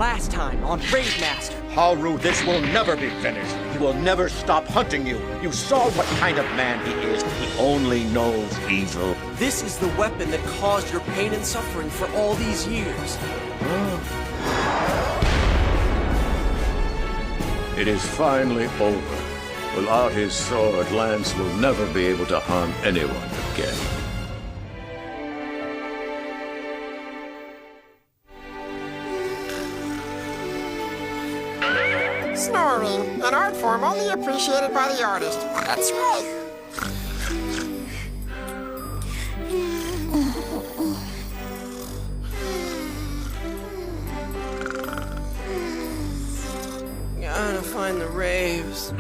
last time on Rave Master. Haru, this will never be finished. He will never stop hunting you. You saw what kind of man he is. He only knows evil. This is the weapon that caused your pain and suffering for all these years. It is finally over. Without his sword, Lance will never be able to harm anyone again. Snoring, an art form only appreciated by the artist. That's right. Gotta find the raves.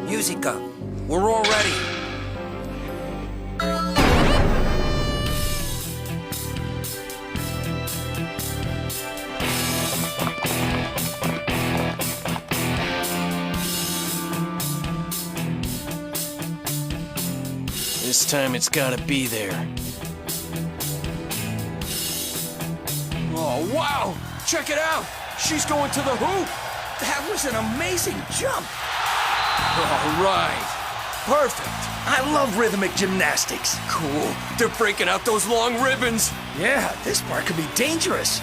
Musica, we're all ready. This time it's gotta be there. Oh, wow! Check it out! She's going to the hoop! That was an amazing jump! All right. Perfect. I love rhythmic gymnastics. Cool. They're breaking out those long ribbons. Yeah, this part could be dangerous.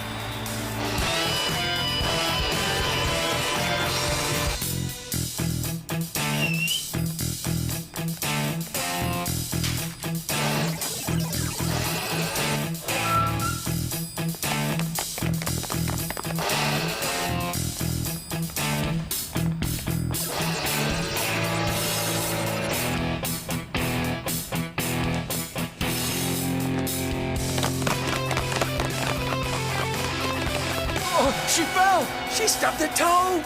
Oh, she fell! She stubbed her toe!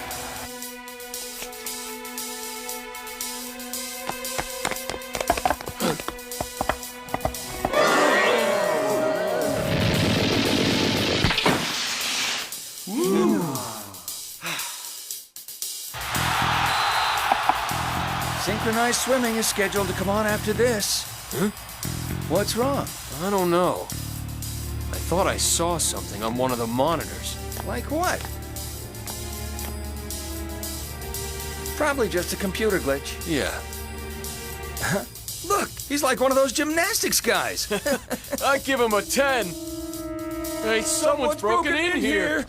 Synchronized swimming is scheduled to come on after this. Huh? What's wrong? I don't know. I thought I saw something on one of the monitors. Like what? Probably just a computer glitch. Yeah. Look, he's like one of those gymnastics guys. I give him a 10. Hey, someone's broken in here.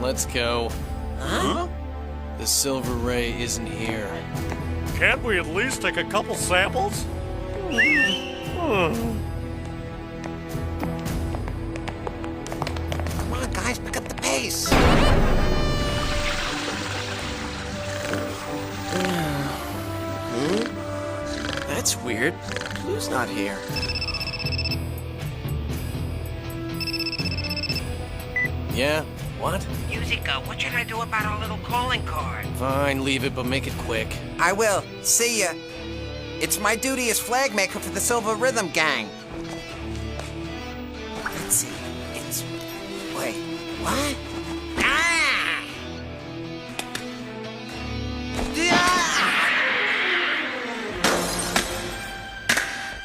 Let's go. Huh? The Silver Ray isn't here. Can't we at least take a couple samples? Come on, guys, pick up the pace. That's weird. Blue's not here. Yeah? What? Musica, what should I do about our little calling card? Fine, leave it, but make it quick. I will. See ya. It's my duty as flag maker for the Silver Rhythm Gang. Let's see. It's... Wait, what? Ah! Yeah!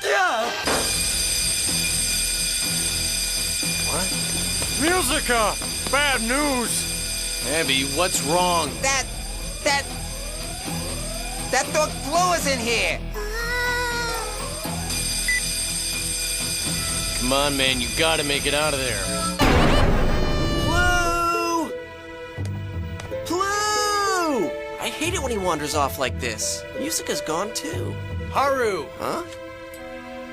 Yeah! What? Musica! Bad news! Abby, what's wrong? That dog Blue is in here. Come on, man, you gotta make it out of there. Blue! Blue! I hate it when he wanders off like this. Musica's gone too. Haru! Huh?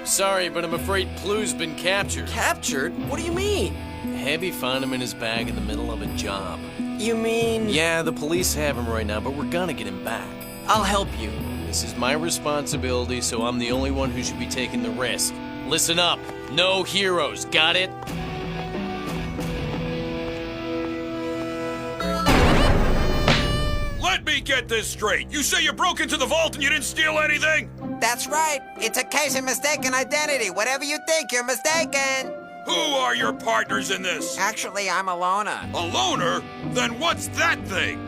Sorry, but I'm afraid Plu's been captured. Captured? What do you mean? Abby found him in his bag in the middle of a job. You mean... Yeah, the police have him right now, but we're gonna get him back. I'll help you. This is my responsibility, so I'm the only one who should be taking the risk. Listen up. No heroes, got it? Let me get this straight. You say you broke into the vault and you didn't steal anything? That's right. It's a case of mistaken identity. Whatever you think, you're mistaken. Who are your partners in this? Actually, I'm a loner. A loner? Then what's that thing?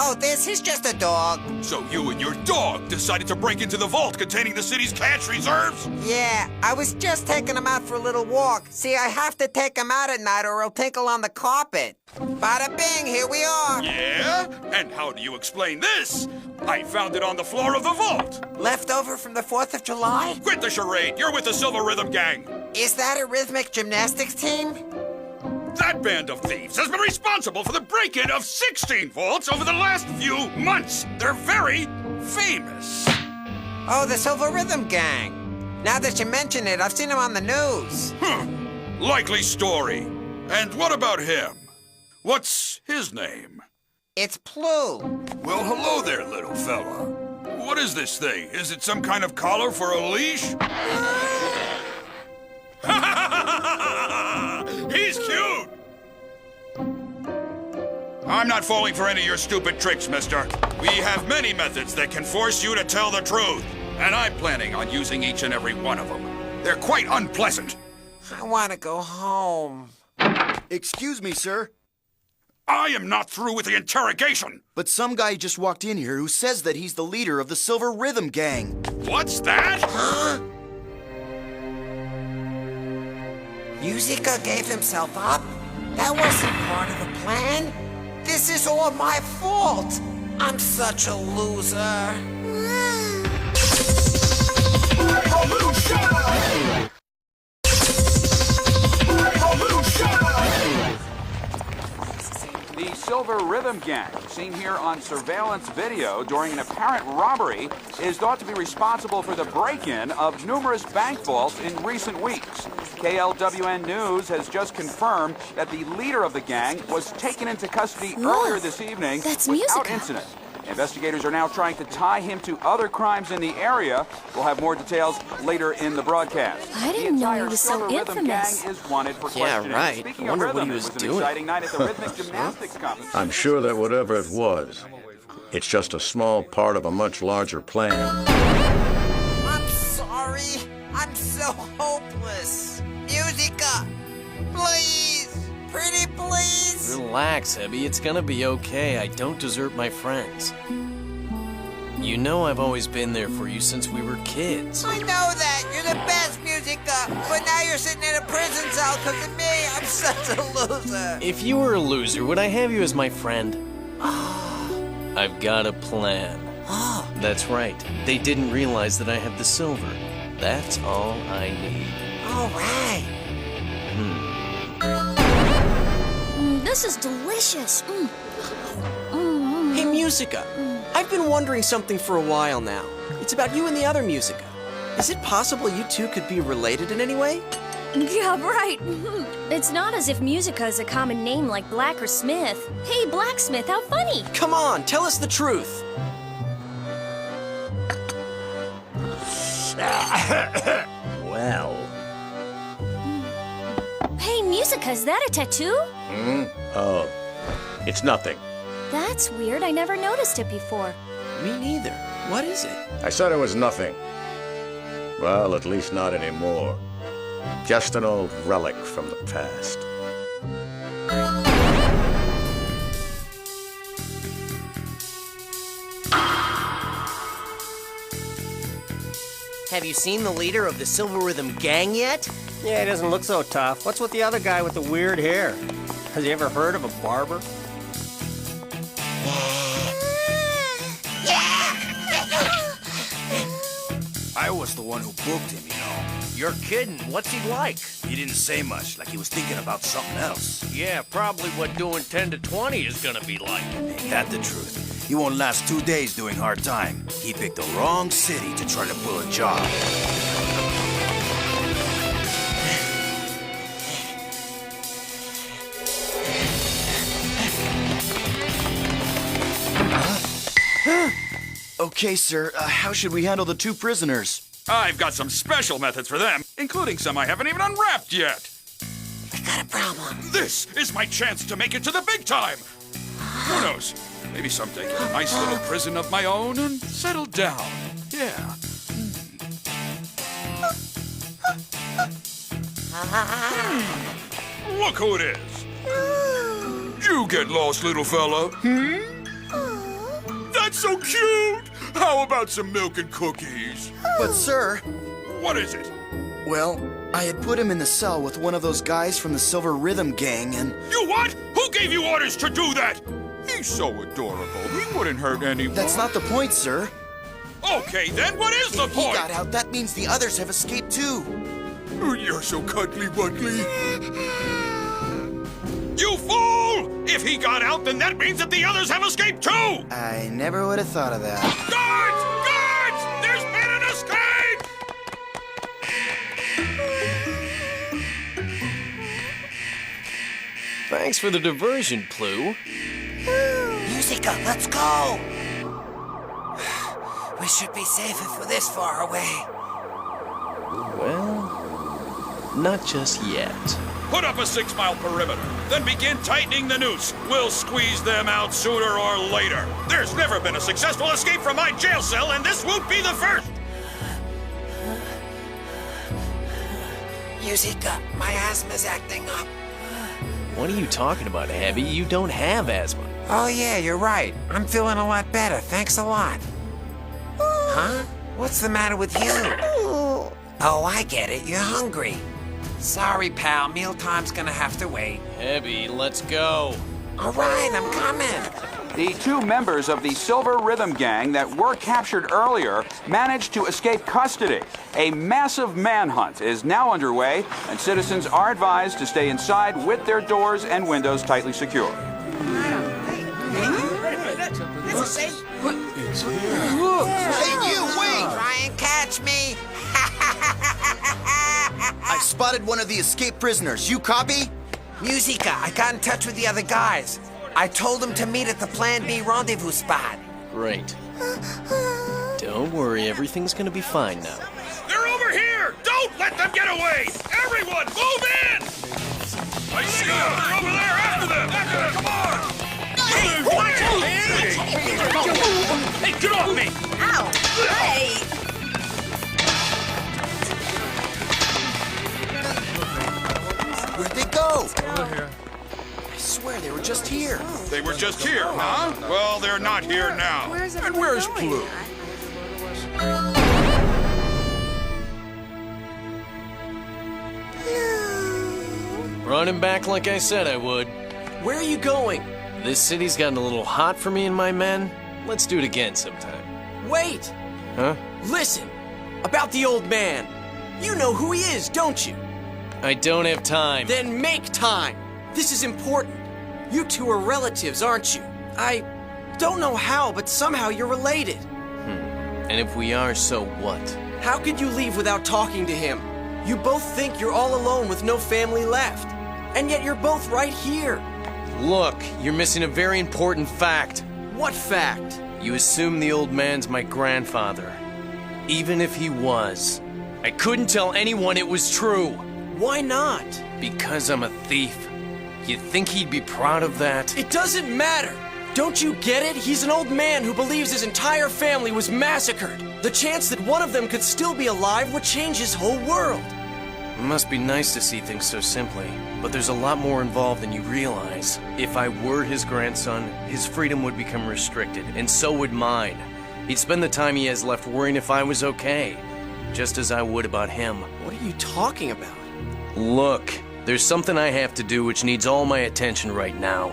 Oh, this is just a dog. So you and your dog decided to break into the vault containing the city's cash reserves? Yeah, I was just taking him out for a little walk. See, I have to take him out at night or he'll tinkle on the carpet. Bada bing, here we are. Yeah? And how do you explain this? I found it on the floor of the vault. Leftover from the 4th of July? Quit the charade. You're with the Silver Rhythm Gang. Is that a rhythmic gymnastics team? That band of thieves has been responsible for the break-in of 16 vaults over the last few months. They're very famous. Oh, the Silver Rhythm Gang. Now that you mention it, I've seen him on the news. Likely story. And what about him? What's his name? It's Plu. Well, hello there, little fella. What is this thing? Is it some kind of collar for a leash? He's cute! I'm not falling for any of your stupid tricks, mister. We have many methods that can force you to tell the truth. And I'm planning on using each and every one of them. They're quite unpleasant. I want to go home. Excuse me, sir. I am not through with the interrogation. But some guy just walked in here who says that he's the leader of the Silver Rhythm Gang. What's that? Huh? Musica gave himself up? That wasn't part of the plan. This is all my fault. I'm such a loser. The Silver Rhythm Gang, seen here on surveillance video during an apparent robbery, is thought to be responsible for the break-in of numerous bank vaults in recent weeks. KLWN News has just confirmed that the leader of the gang was taken into custody earlier this evening without incident. Investigators are now trying to tie him to other crimes in the area. We'll have more details later in the broadcast. I didn't know he was so infamous. Gang is wanted for Yeah, questioning. right. Speaking I wonder of what rhythm, he was it was doing. an exciting night at the rhythmic gymnastics competition. I'm sure that whatever it was, it's just a small part of a much larger plan. I'm sorry. I'm so hopeless. Musica, please. Pretty please. Relax, Abby. It's gonna be okay. I don't desert my friends. You know I've always been there for you since we were kids. I know that. You're the best, Musica. But now you're sitting in a prison cell because of me. I'm such a loser. If you were a loser, would I have you as my friend? I've got a plan. That's right. They didn't realize that I have the silver. That's all I need. All right. This is delicious. Hey, Musica. I've been wondering something for a while now. It's about you and the other Musica. Is it possible you two could be related in any way? Yeah, right. It's not as if Musica is a common name like Black or Smith. Hey, Blacksmith, how funny. Come on, tell us the truth. Well. Hey, Musica, is that a tattoo? Oh, it's nothing. That's weird. I never noticed it before. Me neither. What is it? I said it was nothing. Well, at least not anymore. Just an old relic from the past. Have you seen the leader of the Silver Rhythm Gang yet? Yeah, he doesn't look so tough. What's with the other guy with the weird hair? Has he ever heard of a barber? I was the one who booked him, you know. You're kidding. What's he like? He didn't say much, like he was thinking about something else. Yeah, probably what doing 10 to 20 is gonna be like. Ain't that the truth? He won't last 2 days doing hard time. He picked the wrong city to try to pull a job. Okay, sir. How should we handle the 2 prisoners? I've got some special methods for them, including some I haven't even unwrapped yet. I got a problem. This is my chance to make it to the big time. Who knows? Maybe someday get a nice little prison of my own and settle down. Yeah. Look who it is. You get lost, little fella. That's so cute. How about some milk and cookies? But, sir... What is it? Well, I had put him in the cell with one of those guys from the Silver Rhythm Gang, and... You what? Who gave you orders to do that? He's so adorable. He wouldn't hurt anyone. That's not the point, sir. Okay, then what is the If point? he got out, that means the others have escaped, too. Oh, you're so cuddly-wuddly. You fool! If he got out, then that means that the others have escaped, too! I never would have thought of that. Guards! Guards! There's been an escape! Thanks for the diversion, Plue. Musica, let's go! We should be safe if we're this far away. Well, not just yet. Put up a 6-mile perimeter, then begin tightening the noose. We'll squeeze them out sooner or later. There's never been a successful escape from my jail cell, and this won't be the first! Musica, my asthma's acting up. What are you talking about, Abby? You don't have asthma. Oh yeah, you're right. I'm feeling a lot better, thanks a lot. Huh? What's the matter with you? Oh, I get it, you're hungry. Sorry, pal, mealtime's gonna have to wait. Abby, let's go. All right, I'm coming. The 2 members of the Silver Rhythm Gang that were captured earlier managed to escape custody. A massive manhunt is now underway, and citizens are advised to stay inside with their doors and windows tightly secured. Hey, you, wait! Try and catch me. I spotted one of the escaped prisoners. You copy? Musica, I got in touch with the other guys. I told them to meet at the Plan B rendezvous spot. Great. Don't worry, everything's gonna be fine now. They're over here! Don't let them get away! Everyone, move in! I see them! They're over there! After them! After them! Come on! Hey, get off me! Ow! Hey! Where'd they go? Over here. I swear they were just here. They were just here, huh? Well, they're not here now. And where's Plue? Running back like I said I would. Where are you going? This city's gotten a little hot for me and my men. Let's do it again sometime. Wait! Huh? Listen! About the old man. You know who he is, don't you? I don't have time. Then make time! This is important. You 2 are relatives, aren't you? I don't know how, but somehow you're related. And if we are, so what? How could you leave without talking to him? You both think you're all alone with no family left. And yet you're both right here. Look, you're missing a very important fact. What fact? You assume the old man's my grandfather. Even if he was, I couldn't tell anyone it was true. Why not? Because I'm a thief. You think he'd be proud of that? It doesn't matter. Don't you get it? He's an old man who believes his entire family was massacred. The chance that one of them could still be alive would change his whole world. It must be nice to see things so simply, but there's a lot more involved than you realize. If I were his grandson, his freedom would become restricted, and so would mine. He'd spend the time he has left worrying if I was okay, just as I would about him. What are you talking about? Look, there's something I have to do which needs all my attention right now.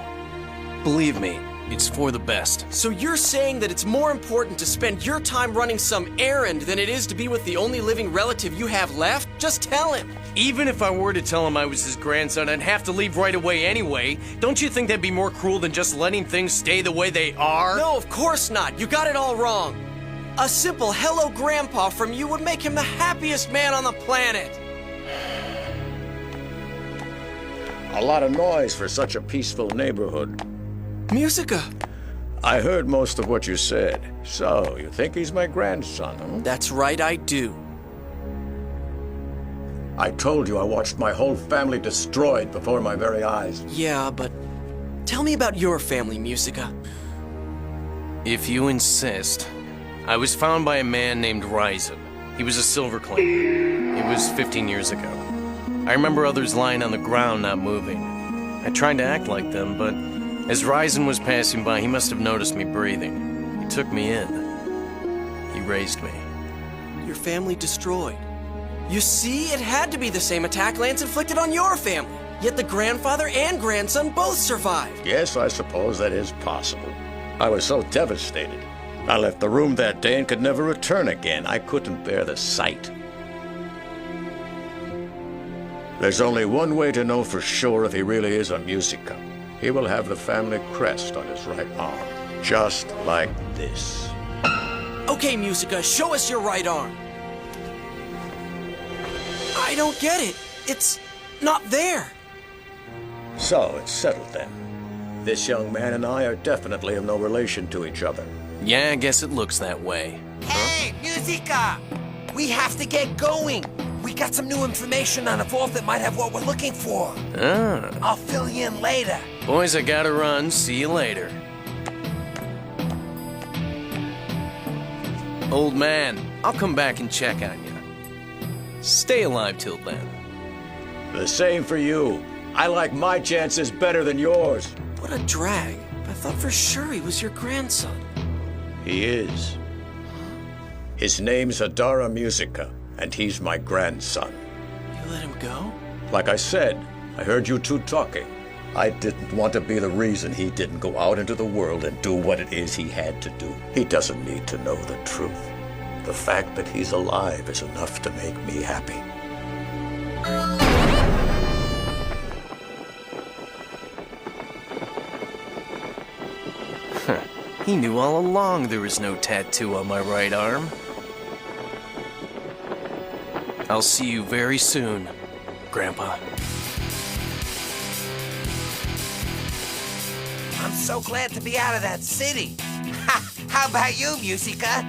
Believe me, it's for the best. So you're saying that it's more important to spend your time running some errand than it is to be with the only living relative you have left? Just tell him. Even if I were to tell him I was his grandson, I'd have to leave right away anyway. Don't you think that'd be more cruel than just letting things stay the way they are? No, of course not. You got it all wrong. A simple hello grandpa from you would make him the happiest man on the planet. A lot of noise for such a peaceful neighborhood. Musica. I heard most of what you said. So, you think he's my grandson, huh? That's right, I do. I told you I watched my whole family destroyed before my very eyes. Yeah, but tell me about your family, Musica. If you insist. I was found by a man named Rave. He was a silver claimer. It was 15 years ago. I remember others lying on the ground, not moving. I tried to act like them, but as Ryzen was passing by, he must have noticed me breathing. He took me in. He raised me. Your family destroyed. You see, it had to be the same attack Lance inflicted on your family. Yet the grandfather and grandson both survived. Yes, I suppose that is possible. I was so devastated. I left the room that day and could never return again. I couldn't bear the sight. There's only one way to know for sure if he really is a Musica. He will have the family crest on his right arm, just like this. Okay, Musica, show us your right arm. I don't get it. It's not there. So, it's settled then. This young man and I are definitely of no relation to each other. Yeah, I guess it looks that way. Hey, Musica! We have to get going. We got some new information on a vault that might have what we're looking for. Ah. I'll fill you in later. Boys, I gotta run. See you later. Old man, I'll come back and check on you. Stay alive till then. The same for you. I like my chances better than yours. What a drag. I thought for sure he was your grandson. He is. His name's Adara Musica, and he's my grandson. You let him go? Like I said, I heard you two talking. I didn't want to be the reason he didn't go out into the world and do what it is he had to do. He doesn't need to know the truth. The fact that he's alive is enough to make me happy. He knew all along there was no tattoo on my right arm. I'll see you very soon, Grandpa. I'm so glad to be out of that city. Ha! How about you, Musica?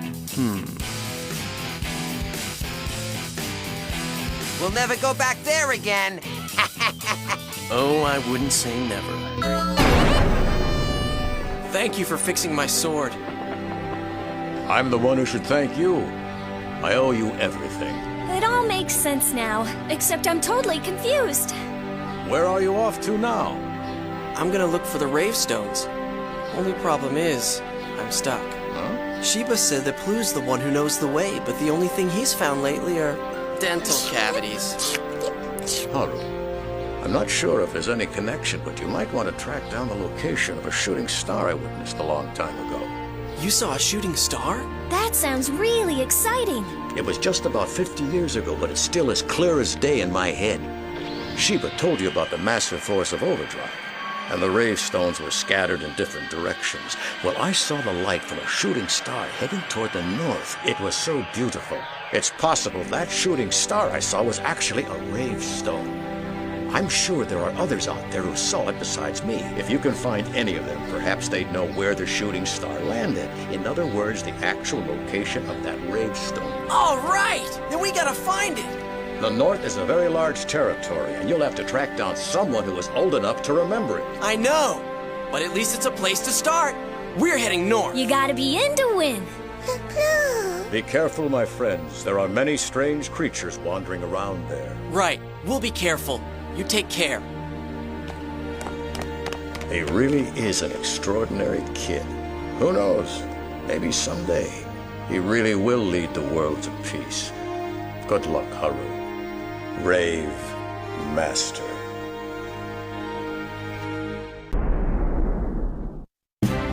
We'll never go back there again. Oh, I wouldn't say never. Thank you for fixing my sword. I'm the one who should thank you. I owe you everything. It all makes sense now, except I'm totally confused. Where are you off to now? I'm gonna look for the Rave stones. Only problem is, I'm stuck. Huh? Sheba said that Plu's the one who knows the way, but the only thing he's found lately are dental cavities. Haru, I'm not sure if there's any connection, but you might want to track down the location of a shooting star I witnessed a long time ago. You saw a shooting star? That sounds really exciting. It was just about 50 years ago, but it's still as clear as day in my head. Sheba told you about the massive force of overdrive, and the Rave stones were scattered in different directions. Well, I saw the light from a shooting star heading toward the north. It was so beautiful. It's possible that shooting star I saw was actually a Rave stone. I'm sure there are others out there who saw it besides me. If you can find any of them, perhaps they'd know where the shooting star landed. In other words, the actual location of that Rave stone. All right! Then we gotta find it! The north is a very large territory, and you'll have to track down someone who is old enough to remember it. I know, but at least it's a place to start. We're heading north. You gotta be in to win. Be careful, my friends. There are many strange creatures wandering around there. Right. We'll be careful. You take care. He really is an extraordinary kid. Who knows? Maybe someday he really will lead the world to peace. Good luck, Haru. Rave Master.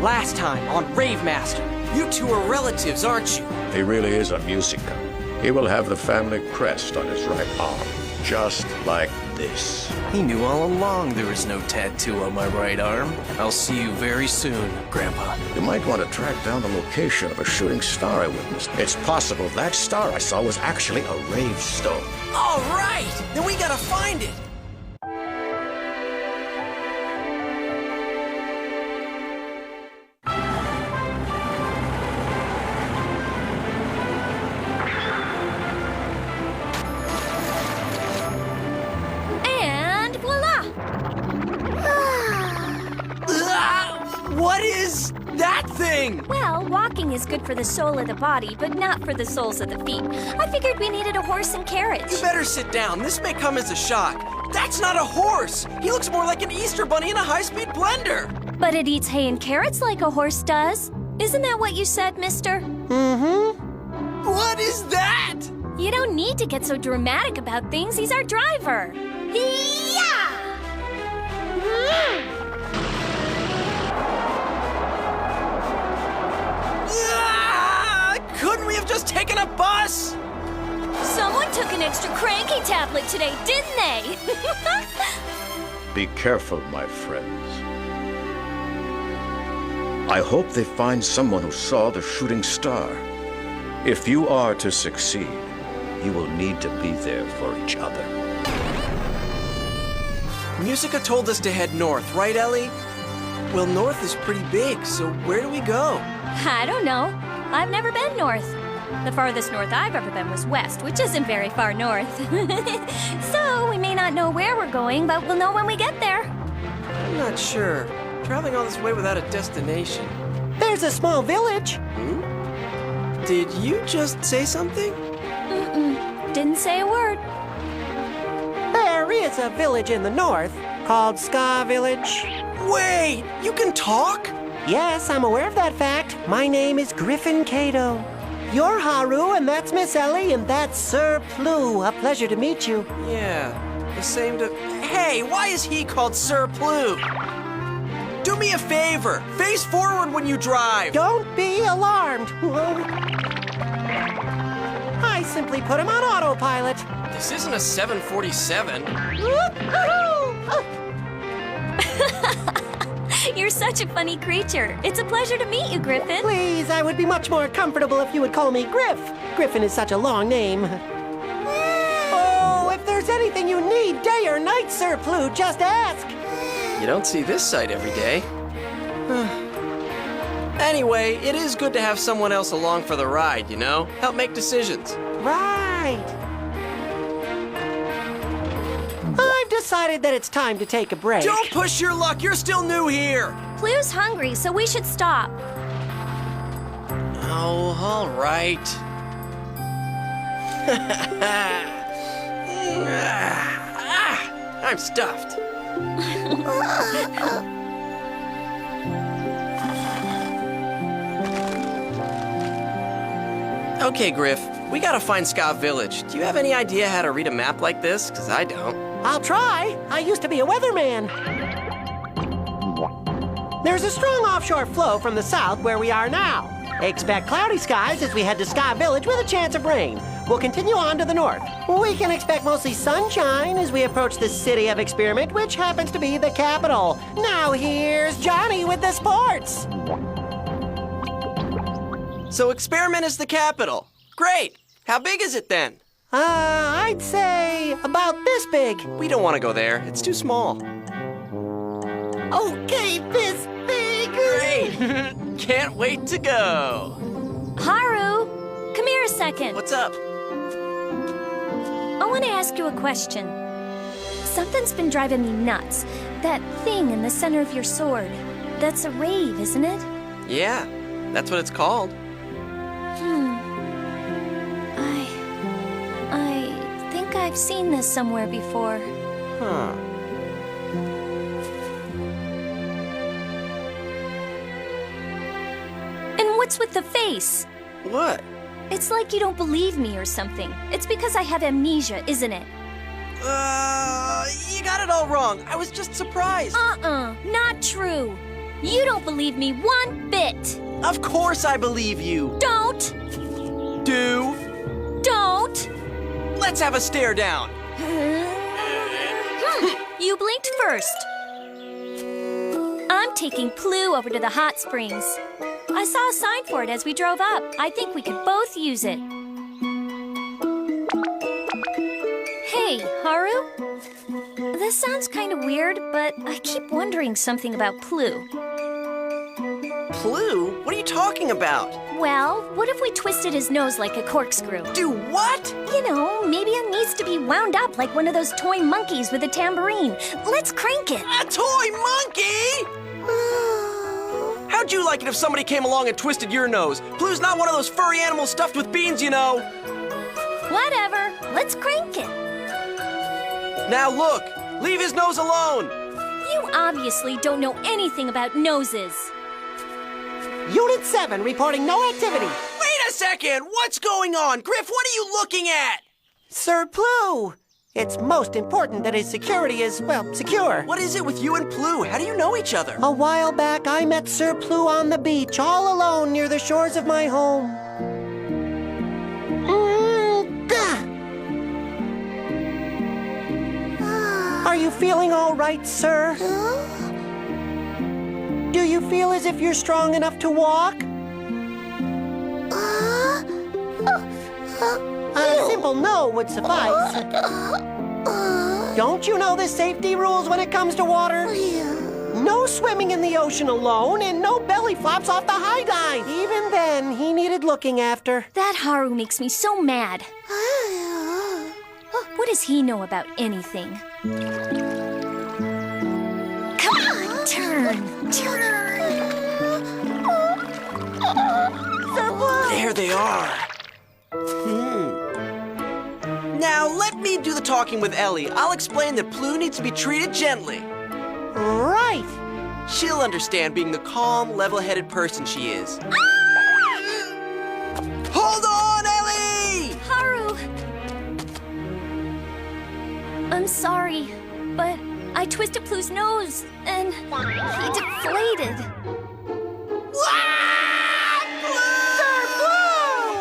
Last time on Rave Master, you two are relatives, aren't you? He really is a musica. He will have the family crest on his right arm, just like this. He knew all along there was no tattoo on my right arm. I'll see you very soon, Grandpa. You might want to track down the location of a shooting star I witnessed. It's possible that star I saw was actually a Rave stone. All right! Then we gotta find it! And voila! What is that thing? Well, walking is good for the soul of the body, but not for the soles of the feet. I figured we needed a horse and carriage. You better sit down. This may come as a shock. That's not a horse. He looks more like an Easter bunny in a high-speed blender. But it eats hay and carrots like a horse does. Isn't that what you said, mister? Mm-hmm. What is that? You don't need to get so dramatic about things. He's our driver. Hee-yah! Couldn't we have just taken a bus? Someone took an extra cranky tablet today, didn't they? Be careful, my friends. I hope they find someone who saw the shooting star. If you are to succeed, you will need to be there for each other. Musica told us to head north, right, Ellie? Well, north is pretty big, so where do we go? I don't know. I've never been north. The farthest north I've ever been was west, which isn't very far north. So we may not know where we're going, but we'll know when we get there. I'm not sure. Traveling all this way without a destination. There's a small village. Did you just say something? Mm-mm. Didn't say a word. There is a village in the north called Ska Village. Wait! You can talk? Yes, I'm aware of that fact. My name is Griffin Cato. You're Haru, and that's Miss Ellie, and that's Sir Plu. A pleasure to meet you. Yeah, the same to... Hey, why is he called Sir Plu? Do me a favor. Face forward when you drive. Don't be alarmed. I simply put him on autopilot. This isn't a 747. You're such a funny creature. It's a pleasure to meet you, Griffin. Please, I would be much more comfortable if you would call me Griff. Griffin is such a long name. Oh, if there's anything you need, day or night, Sir Plu, just ask. You don't see this sight every day. Anyway, it is good to have someone else along for the ride, you know? Help make decisions. Right. I've decided that it's time to take a break. Don't push your luck. You're still new here. Plu's hungry, so we should stop. Oh, all right. I'm stuffed. Okay, Griff, we gotta find Ska Village. Do you have any idea how to read a map like this? Because I don't. I'll try. I used to be a weatherman. There's a strong offshore flow from the south where we are now. Expect cloudy skies as we head to Ska Village with a chance of rain. We'll continue on to the north. We can expect mostly sunshine as we approach the city of experiment, which happens to be the capital. Now here's Johnny with the sports. So experiment is the capital. Great. How big is it then? I'd say about this big. We don't want to go there. It's too small. Okay, this big. Great. Can't wait to go. Haru, come here a second. What's up? I want to ask you a question. Something's been driving me nuts. That thing in the center of your sword. That's a rave, isn't it? Yeah, that's what it's called. I've seen this somewhere before. Huh. And what's with the face? What? It's like you don't believe me or something. It's because I have amnesia, isn't it? You got it all wrong. I was just surprised. Not true. You don't believe me one bit. Of course I believe you. Don't. Don't. Let's have a stare down. You blinked first. I'm taking Plue over to the hot springs. I saw a sign for it as we drove up. I think we could both use it. Hey, Haru? This sounds kind of weird, but I keep wondering something about Plue. Plue? What are you talking about? Well, what if we twisted his nose like a corkscrew? Do what? You know, maybe it needs to be wound up like one of those toy monkeys with a tambourine. Let's crank it. A toy monkey? How'd you like it if somebody came along and twisted your nose? Plue's not one of those furry animals stuffed with beans, you know. Whatever. Let's crank it. Now look, leave his nose alone. You obviously don't know anything about noses. Unit 7 reporting no activity. Wait a second! What's going on? Griff, what are you looking at? Sir Plue! It's most important that his security is, well, secure. What is it with you and Plue? How do you know each other? A while back, I met Sir Plue on the beach, all alone near the shores of my home. Are you feeling all right, sir? Do you feel as if you're strong enough to walk? A simple no would suffice. Don't you know the safety rules when it comes to water? No swimming in the ocean alone, and no belly flops off the high dive. Even then, he needed looking after. That Haru makes me so mad. What does he know about anything? Come on, turn. There they are. Now, let me do the talking with Ellie. I'll explain that Plue needs to be treated gently. Right. She'll understand being the calm, level-headed person she is. Hold on, Ellie! Haru! I'm sorry, but I twisted Plue's nose, and he deflated.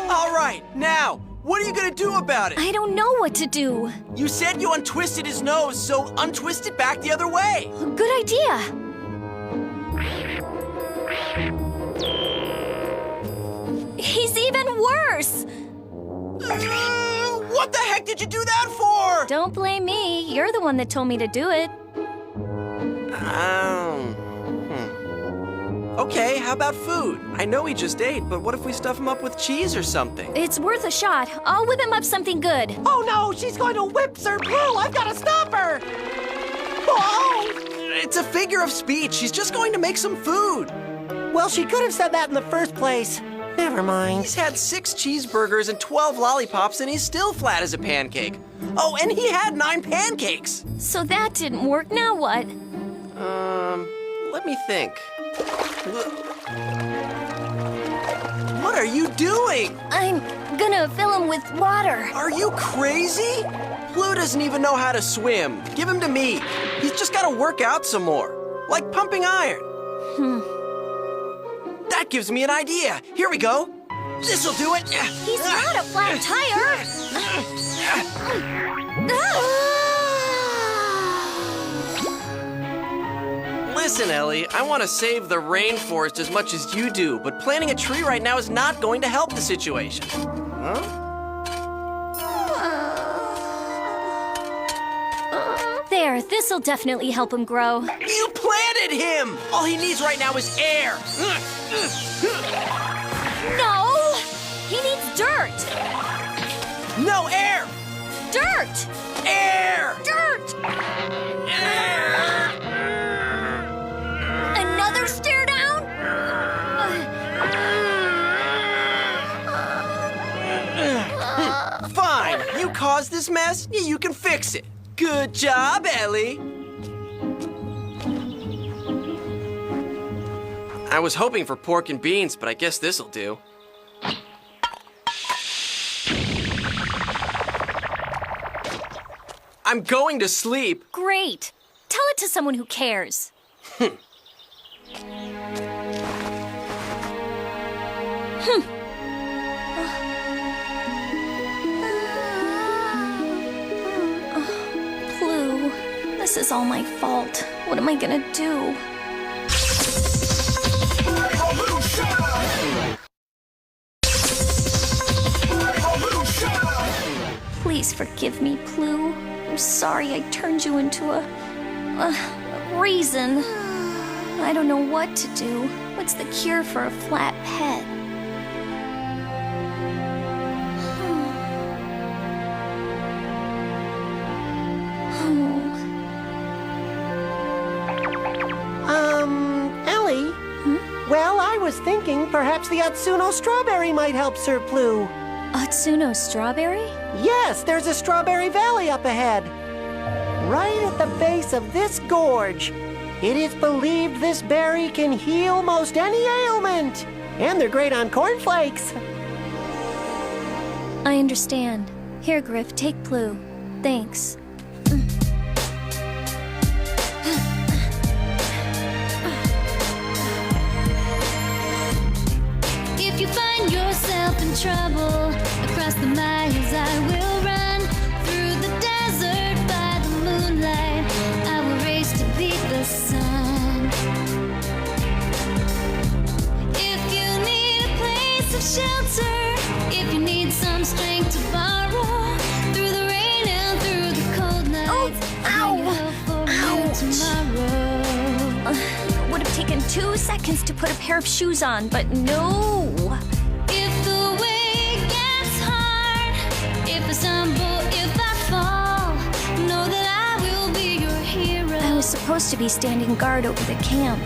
All right, now, what are you gonna do about it? I don't know what to do. You said you untwisted his nose, so untwist it back the other way. Good idea. He's even worse. What the heck did you do that for? Don't blame me. You're the one that told me to do it. Okay, how about food? I know he just ate, but what if we stuff him up with cheese or something? It's worth a shot. I'll whip him up something good. Oh no, she's going to whip Sir Plue. I've got to stop her. Oh! It's a figure of speech. She's just going to make some food. Well, she could have said that in the first place. Never mind. He's had 6 cheeseburgers and 12 lollipops, and he's still flat as a pancake. Oh, and he had 9 pancakes. So that didn't work. Now what? Let me think. What are you doing? I'm gonna fill him with water. Are you crazy? Plue doesn't even know how to swim. Give him to me. He's just gotta work out some more. Like pumping iron. That gives me an idea. Here we go. This'll do it. He's not a flat tire. Listen, Ellie, I want to save the rainforest as much as you do, but planting a tree right now is not going to help the situation. Huh? There, this'll definitely help him grow. You planted him! All he needs right now is air. No! He needs dirt! No, air! Dirt! Air! Dirt! Another stare down? Fine, you caused this mess, you can fix it. Good job, Ellie. I was hoping for pork and beans, but I guess this'll do. I'm going to sleep. Great. Tell it to someone who cares. Blue, this is all my fault. What am I gonna do? Please forgive me, Blue. I'm sorry I turned you into a raisin. I don't know what to do. What's the cure for a flat pet? Ellie? Well, I was thinking perhaps the Atsuno strawberry might help Sir Blue. Atsuno strawberry? Yes, there's a strawberry valley up ahead. Right at the base of this gorge. It is believed this berry can heal most any ailment. And they're great on cornflakes. I understand. Here, Griff, take Blue. Thanks. If you find yourself in trouble, across the miles I will run. Through the desert by the moonlight, I will race to beat the sun. If you need a place of shelter, if you need some strength to borrow, through the rain and through the cold nights, I'll bring help for you tomorrow. Would have taken 2 seconds to put a pair of shoes on, but no. If the way gets hard, if I stumble, if I fall, know that I will be your hero. I was supposed to be standing guard over the camp.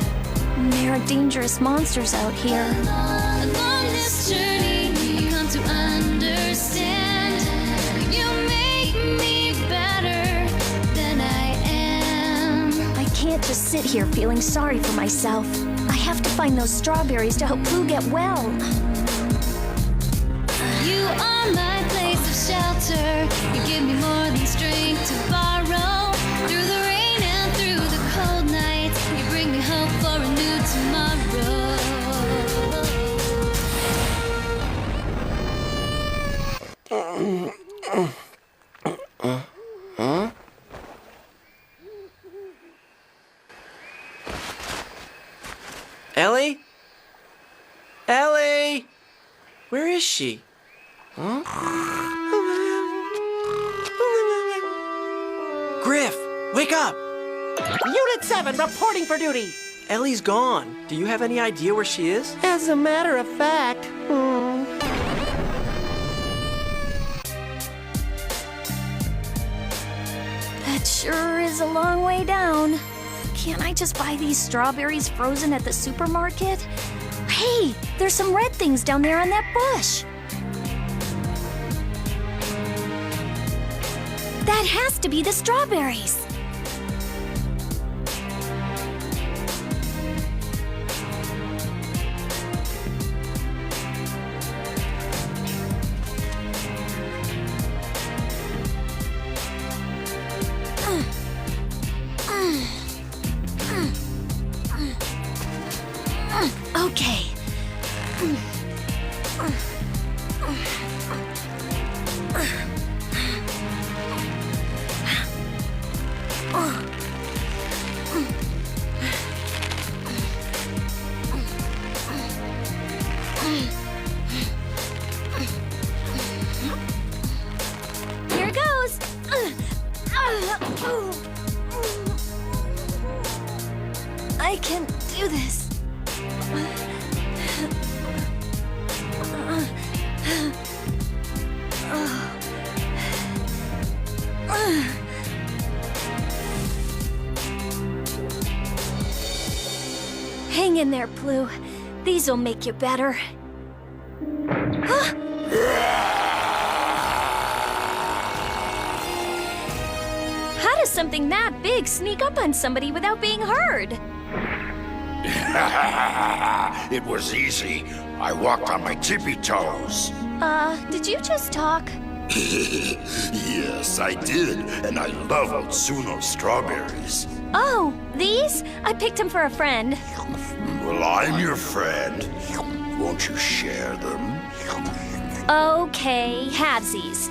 There are dangerous monsters out here. Along this journey, you come to understand. You make me better than I am. I can't just sit here feeling sorry for myself. I have to find those strawberries to help Blue get well. You are my place of shelter. You give me more than strength to borrow. Through the rain and through the cold nights, you bring me hope for a new tomorrow. Huh? Ellie? Ellie! Where is she? Huh? Griff, wake up! Unit 7 reporting for duty. Ellie's gone. Do you have any idea where she is? As a matter of fact, That sure is a long way down. Can't I just buy these strawberries frozen at the supermarket? Hey, there's some red things down there on that bush. That has to be the strawberries. Okay. Here goes. I can do this. Hang in there, Blue. These'll make you better. does something that big sneak up on somebody without being heard? It was easy. I walked on my tippy toes. Did you just talk? Yes, I did. And I love Otsuno strawberries. Oh, these? I picked them for a friend. Well, I'm your friend. Won't you share them? Okay, halvesies.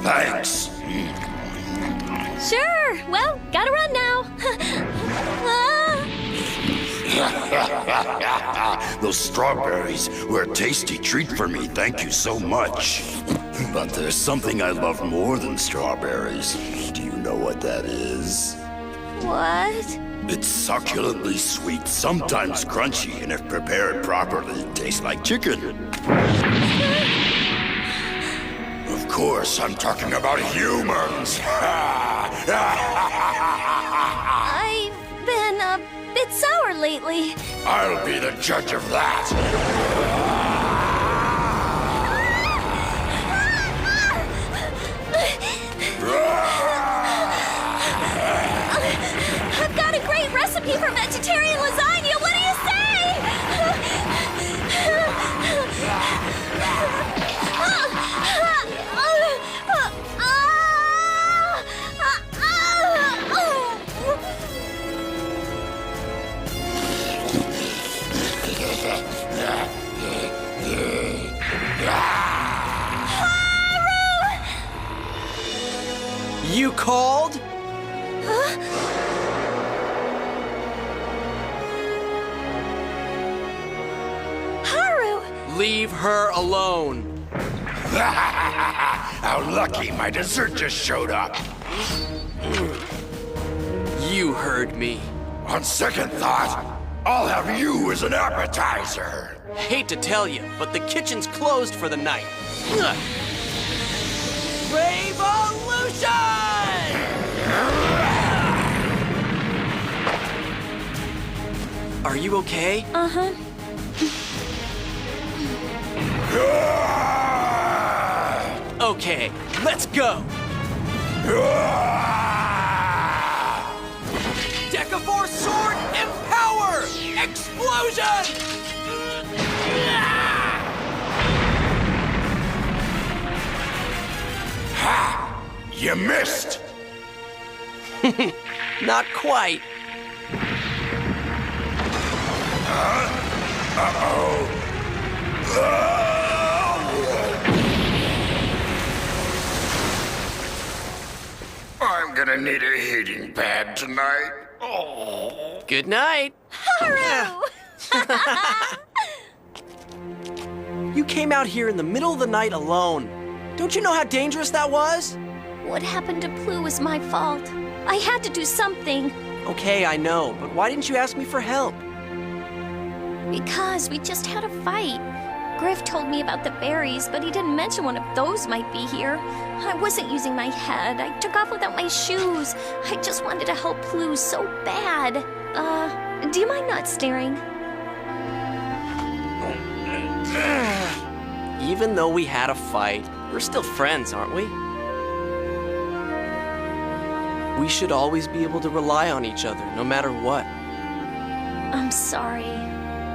Thanks. Sure. Well, gotta run now. Those strawberries were a tasty treat for me. Thank you so much. But there's something I love more than strawberries. Do you know what that is? What? It's succulently sweet, sometimes crunchy, and if prepared properly, it tastes like chicken. Of course, I'm talking about humans. I've been a bit sour lately. I'll be the judge of that. I've got a great recipe for vegetarian lasagna. What do you say? You called? Haru! Leave her alone. How lucky my dessert just showed up. You heard me. On second thought, I'll have you as an appetizer. Hate to tell you, but the kitchen's closed for the night. Revolution! Are you okay? Uh-huh. Okay, let's go! Decaforce sword, empower! Explosion! Ha! You missed! Not quite. Uh-oh. I'm gonna need a heating pad tonight. Oh. Good night. Haru! You came out here in the middle of the night alone. Don't you know how dangerous that was? What happened to Plu was my fault. I had to do something. Okay, I know, but why didn't you ask me for help? Because we just had a fight. Griff told me about the berries, but he didn't mention one of those might be here. I wasn't using my head. I took off without my shoes. I just wanted to help Plu so bad. Do you mind not staring? Even though we had a fight, we're still friends, aren't we? We should always be able to rely on each other, no matter what. I'm sorry.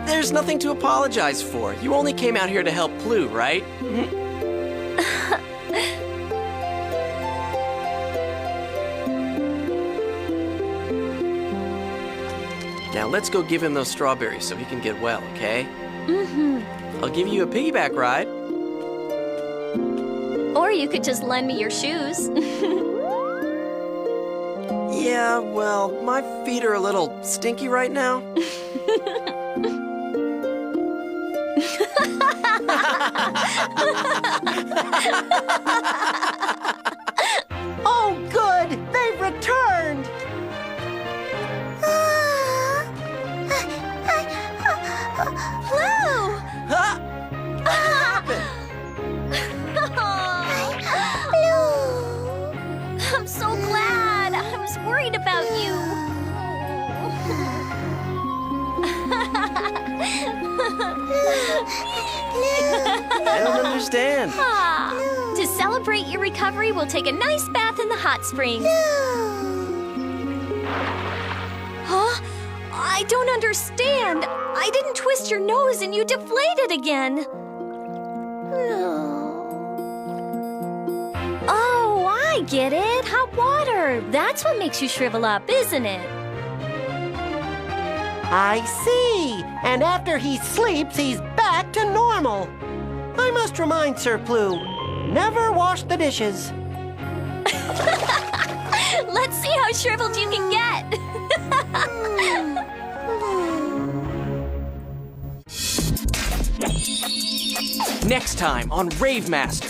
There's nothing to apologize for. You only came out here to help Plu, right? Now let's go give him those strawberries so he can get well, okay? Mm-hmm. I'll give you a piggyback ride. Or you could just lend me your shoes. Yeah, well, my feet are a little stinky right now. Oh, good! They've returned! Plu! Huh? What happened? I'm so glad. I was worried about you. I don't understand. Aw. celebrate your recovery, we'll take a nice bath in the hot springs. Huh? I don't understand. I didn't twist your nose and you deflated again. Oh, I get it. Hot water. That's what makes you shrivel up, isn't it? I see. And after he sleeps, he's back to normal. I must remind Sir Plu, never wash the dishes. Let's see how shriveled you can get. Next time on Rave Master.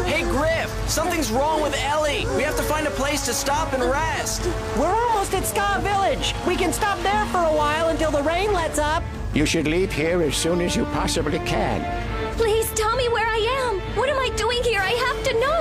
Hey, Griff, something's wrong with Ellie. We have to find a place to stop and rest. We're almost at Ska Village. We can stop there for a while until the rain lets up. You should leave here as soon as you possibly can. Please tell me where I am. What am I doing here? I have to know.